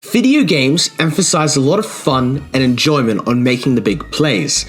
Video games emphasize a lot of fun and enjoyment on making the big plays.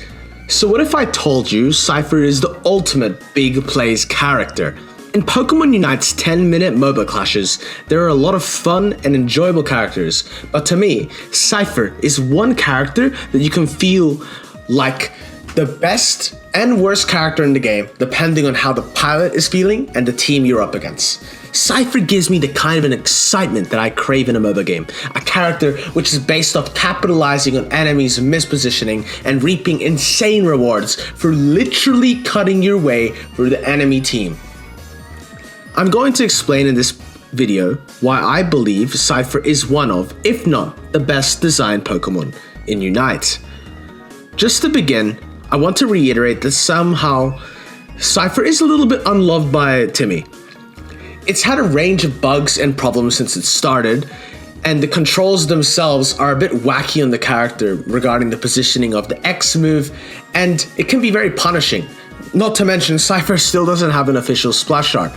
So what if I told you Scyther is the ultimate big plays character? In Pokemon Unite's 10-minute MOBA clashes, there are a lot of fun and enjoyable characters, but to me, Scyther is one character that you can feel like the best and worst character in the game, depending on how the pilot is feeling and the team you're up against. Scyther gives me the kind of an excitement that I crave in a MOBA game, a character which is based off capitalizing on enemies' mispositioning and reaping insane rewards for literally cutting your way through the enemy team. I'm going to explain in this video why I believe Scyther is one of, if not the best designed Pokemon in Unite. Just to begin, I want to reiterate that somehow Scyther is a little bit unloved by TiMi. It's had a range of bugs and problems since it started, and the controls themselves are a bit wacky on the character regarding the positioning of the X move, and it can be very punishing. Not to mention, Scyther still doesn't have an official splash art.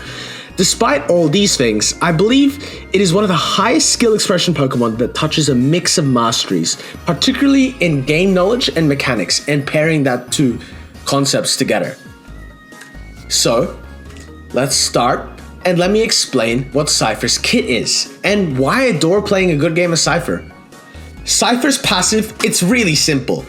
Despite all these things, I believe it is one of the highest skill expression Pokemon that touches a mix of masteries, particularly in game knowledge and mechanics, and pairing that two concepts together. So, let's start, and let me explain what Scyther's kit is, and why I adore playing a good game of Scyther. Scyther's passive, it's really simple.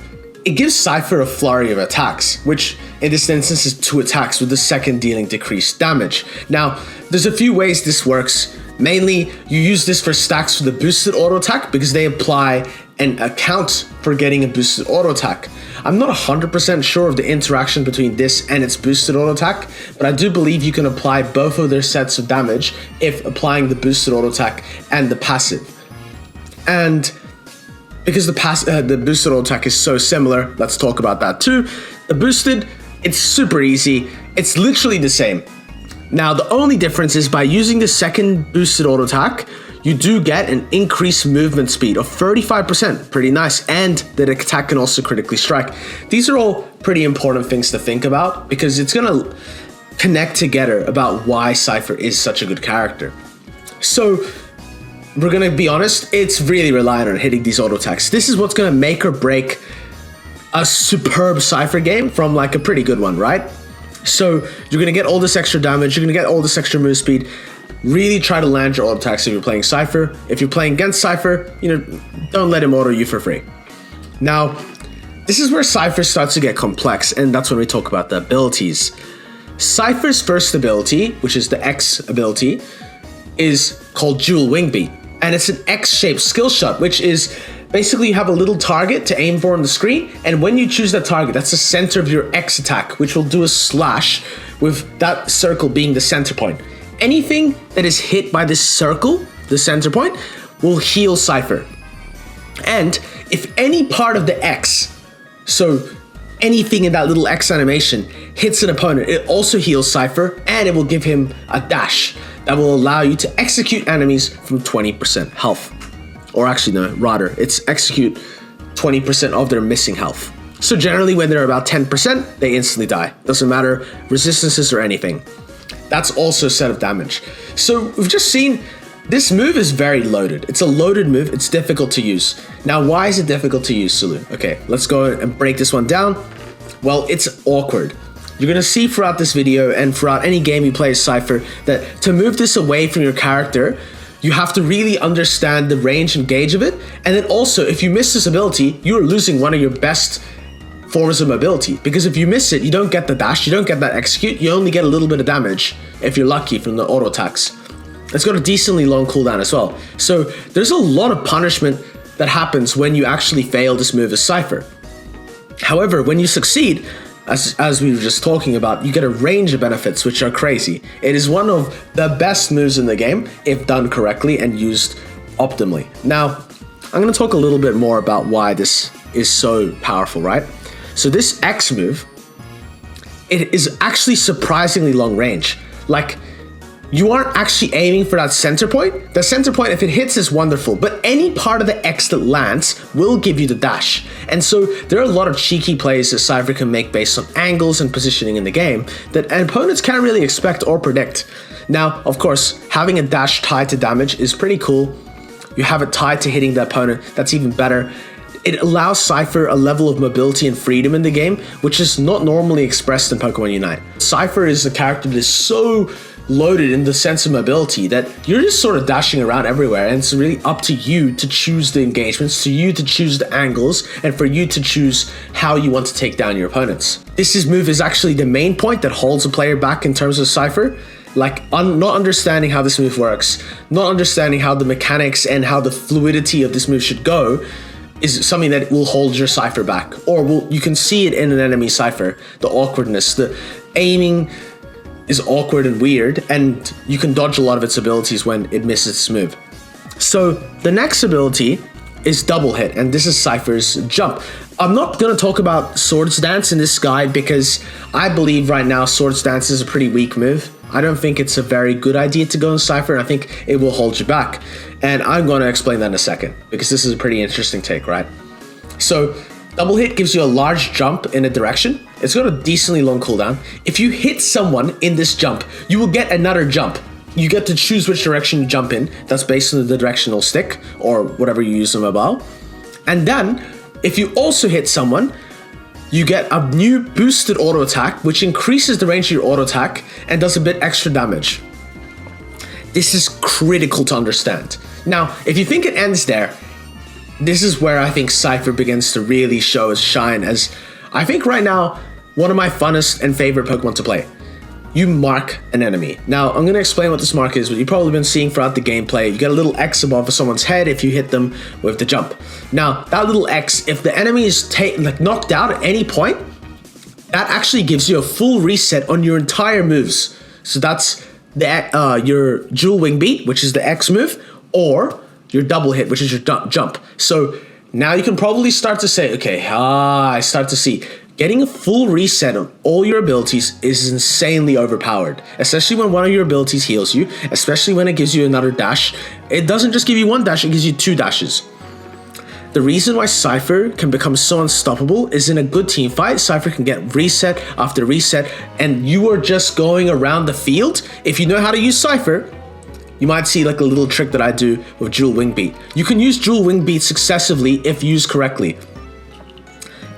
It gives Scyther a flurry of attacks, which in this instance is 2 attacks with the second dealing decreased damage. Now, there's a few ways this works. Mainly, you use this for stacks for the boosted auto attack because they apply an account for getting a boosted auto attack. I'm not 100% sure of the interaction between this and its boosted auto attack, but I do believe you can apply both of their sets of damage if applying the boosted auto attack and the passive. And because the boosted auto attack is so similar, let's talk about that too. The boosted, it's super easy. It's literally the same. Now, the only difference is by using the second boosted auto attack, you do get an increased movement speed of 35%, pretty nice, and that attack can also critically strike. These are all pretty important things to think about because it's gonna connect together about why Scyther is such a good character. So, we're gonna be honest, it's really reliant on hitting these auto attacks. This is what's gonna make or break a superb Scyther game from like a pretty good one, right? So you're gonna get all this extra damage, you're gonna get all this extra move speed. Really try to land your auto attacks if you're playing Scyther. If you're playing against Scyther, don't let him auto you for free. Now, this is where Scyther starts to get complex, and that's when we talk about the abilities. Scyther's first ability, which is the X ability, is called Dual Wingbeat. And it's an X-shaped skill shot, which is basically you have a little target to aim for on the screen, and when you choose that target, that's the center of your X attack, which will do a slash with that circle being the center point. Anything that is hit by this circle, the center point, will heal Scyther. And if any part of the X, so anything in that little X animation, hits an opponent, it also heals Scyther, and it will give him a dash that will allow you to execute enemies from 20% health. Or actually, no, rather, it's execute 20% of their missing health. So generally, when they're about 10%, they instantly die. Doesn't matter, resistances or anything. That's also a set of damage. So we've just seen this move is very loaded. It's a loaded move, it's difficult to use. Now, why is it difficult to use, Suluwu? Okay, let's go and break this one down. Well, it's awkward. You're gonna see throughout this video and throughout any game you play as Scyther that to move this away from your character, you have to really understand the range and gauge of it. And then also, if you miss this ability, you're losing one of your best forms of mobility. Because if you miss it, you don't get the dash, you don't get that execute, you only get a little bit of damage, if you're lucky, from the auto attacks. It's got a decently long cooldown as well. So there's a lot of punishment that happens when you actually fail this move as Scyther. However, when you succeed, as we were just talking about, you get a range of benefits which are crazy. It is one of the best moves in the game if done correctly and used optimally. Now, I'm going to talk a little bit more about why this is so powerful, right? So this X move, it is actually surprisingly long range. Like, you aren't actually aiming for that center point. The center point, if it hits, is wonderful, but any part of the X that lands will give you the dash. And so there are a lot of cheeky plays that Scyther can make based on angles and positioning in the game that opponents can't really expect or predict. Now, of course, having a dash tied to damage is pretty cool, You have it tied to hitting the opponent. That's even better. It allows Scyther a level of mobility and freedom in the game, which is not normally expressed in Pokemon Unite. Scyther is a character that is so loaded in the sense of mobility that you're just sort of dashing around everywhere, and it's really up to you to choose the engagements, to you to choose the angles, and for you to choose how you want to take down your opponents. This move is actually the main point that holds a player back in terms of Scyther. Like, not understanding how this move works, not understanding how the mechanics and how the fluidity of this move should go is something that will hold your Scyther back. Or you can see it in an enemy Scyther, the awkwardness, the aiming is awkward and weird, and you can dodge a lot of its abilities when it misses its move. So the next ability is double hit, and this is Scyther's jump. I'm not going to talk about Swords Dance in this guide because I believe right now Swords Dance is a pretty weak move. I don't think it's a very good idea to go in Scyther, and I think it will hold you back. And I'm going to explain that in a second because this is a pretty interesting take, right? So double hit gives you a large jump in a direction. It's got a decently long cooldown. If you hit someone in this jump, you will get another jump. You get to choose which direction you jump in. That's based on the directional stick or whatever you use on mobile. And then, if you also hit someone, you get a new boosted auto attack, which increases the range of your auto attack and does a bit extra damage. This is critical to understand. Now, if you think it ends there, this is where I think Scyther begins to really show its shine as, I think right now, one of my funnest and favorite Pokemon to play. You mark an enemy. Now, I'm going to explain what this mark is, but you've probably been seeing throughout the gameplay. You get a little X above someone's head if you hit them with the jump. Now, that little X, if the enemy is knocked out at any point, that actually gives you a full reset on your entire moves. So that's your dual Wingbeat, which is the X move, or your double hit, which is your jump. So now you can probably start to say, okay, I start to see. Getting a full reset on all your abilities is insanely overpowered, especially when one of your abilities heals you, especially when it gives you another dash. It doesn't just give you one dash, it gives you 2 dashes. The reason why Scyther can become so unstoppable is in a good team fight, Scyther can get reset after reset, and you are just going around the field. If you know how to use Scyther, you might see like a little trick that I do with dual Wingbeat. You can use dual Wingbeat successively if used correctly.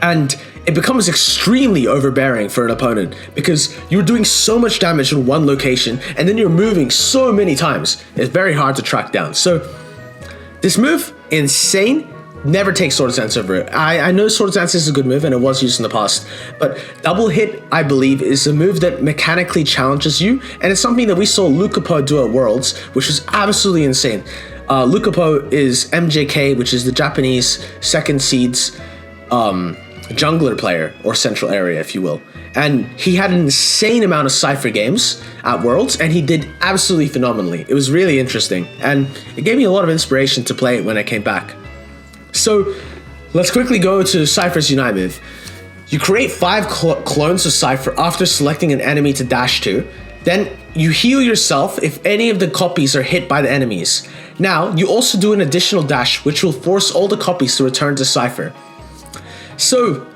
And it becomes extremely overbearing for an opponent because you're doing so much damage in one location and then you're moving so many times. It's very hard to track down. So this move, insane, never take Swords Dance over it. I know Swords Dance is a good move and it was used in the past, but double hit, I believe, is a move that mechanically challenges you, and it's something that we saw Lucapo do at Worlds, which was absolutely insane. Lucapo is MJK, which is the Japanese second seeds jungler player, or central area if you will, and he had an insane amount of Scyther games at Worlds and he did absolutely phenomenally. It was really interesting and it gave me a lot of inspiration to play it when I came back. So let's quickly go to Scyther's Unite move. You create 5 clones of Scyther after selecting an enemy to dash to, then you heal yourself if any of the copies are hit by the enemies. Now you also do an additional dash which will force all the copies to return to Scyther. So,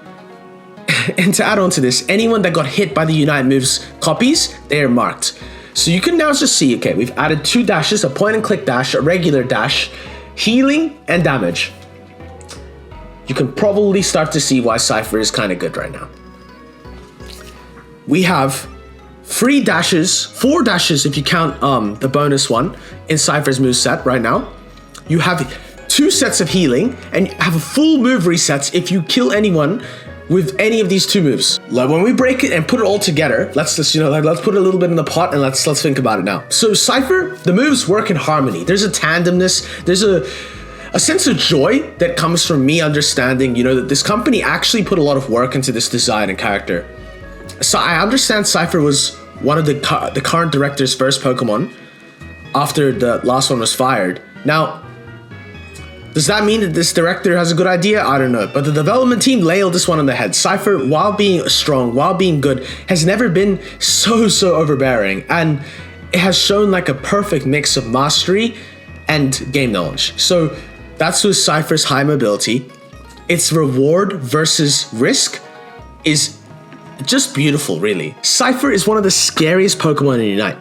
and to add on to this, anyone that got hit by the Unite moves copies, they are marked. So you can now just see, okay, we've added 2 dashes, a point and click dash, a regular dash, healing, and damage. You can probably start to see why Scyther is kind of good right now. We have 3 dashes, 4 dashes if you count the bonus one in Scyther's moveset right now. You have 2 sets of healing, and have a full move resets if you kill anyone with any of these 2 moves. Like when we break it and put it all together, let's just, let's put a little bit in the pot and let's think about it now. So Scyther, the moves work in harmony. There's a tandemness, there's a sense of joy that comes from me understanding, that this company actually put a lot of work into this design and character. So I understand Scyther was one of the current director's first Pokemon after the last one was fired. Now, does that mean that this director has a good idea? I don't know. But the development team nailed this one on the head. Scyther, while being strong, while being good, has never been so overbearing. And it has shown like a perfect mix of mastery and game knowledge. So that's with Scyther's high mobility. Its reward versus risk is just beautiful, really. Scyther is one of the scariest Pokemon in Unite.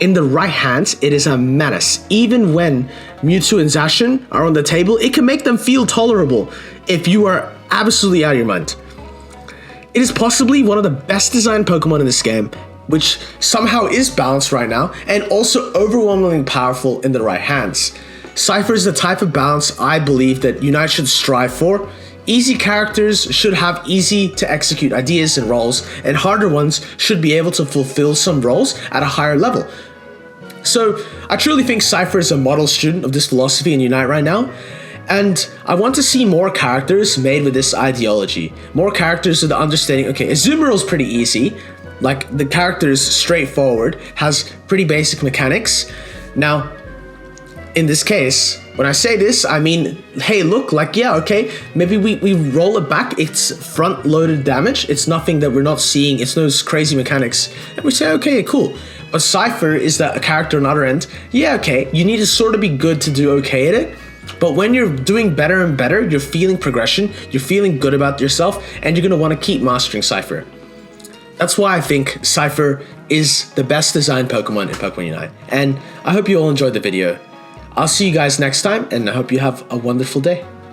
In the right hands, it is a menace. Even when Mewtwo and Zacian are on the table, it can make them feel tolerable if you are absolutely out of your mind. It is possibly one of the best designed Pokemon in this game, which somehow is balanced right now, and also overwhelmingly powerful in the right hands. Scyther is the type of balance I believe that Unite should strive for. Easy characters should have easy to execute ideas and roles, and harder ones should be able to fulfill some roles at a higher level. So I truly think Scyther is a model student of this philosophy in Unite right now, and I want to see more characters made with this ideology. More characters with the understanding, okay, Azumarill's pretty easy, like the character is straightforward, has pretty basic mechanics. Now, in this case, when I say this, I mean, hey, look, like, yeah, okay, maybe we roll it back, it's front-loaded damage, it's nothing that we're not seeing, it's those crazy mechanics, and we say, okay, cool. But Scyther is that character on the other end, yeah, okay, you need to sort of be good to do okay at it, but when you're doing better and better, you're feeling progression, you're feeling good about yourself, and you're going to want to keep mastering Scyther. That's why I think Scyther is the best designed Pokemon in Pokemon Unite, and I hope you all enjoyed the video. I'll see you guys next time, and I hope you have a wonderful day.